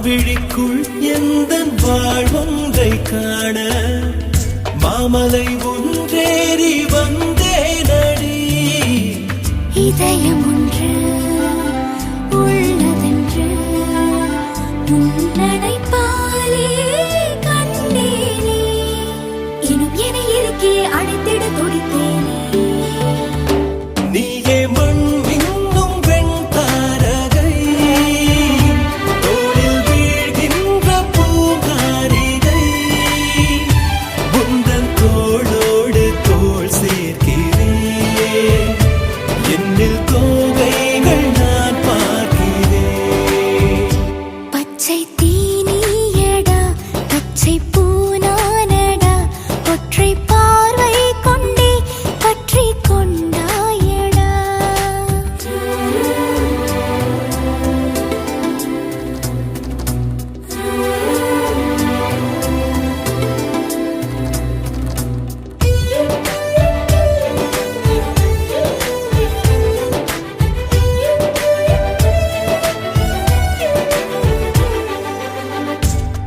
விழிக்குள் எந்தன் வாழ்வொன்றை காண மாமலை ஒன்றேறி வந்தேனடி. இதயம் ஒன்று உள்ளதென்று உன்னடைப்பாலே கண்டேனே. இன்னும் என இருக்கே அழைத்திட துடித்தேனே. நீயே மண் இன்னும் வெண் தாரகை, தோளில் வீழ்கின்ற பூங்காரிகை. உந்தன் தோளோடு தோள் சேர்க்கிறேன், என்னில் தோகைகள் நான் பார்க்கிறேன். பச்சை தீனியடா பச்சை பூனானடா, ஒற்றை பார்வை கொண்டே பற்றி கொண்டாயடா.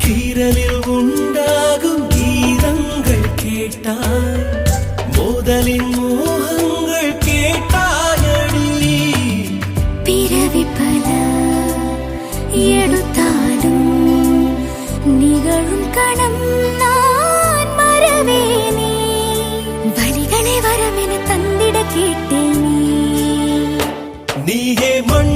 கீரலில் உண்டாகும் கீதங்கள் கேட்டாய், மோதலின் மோகங்கள் கேட்டாயடி. பிறவி பல எடுத்தாலும் நிகழும் கணம் நான் மறவேனே. வழிகளை வரமென தந்திட கேட்டேனே. நீயே மண்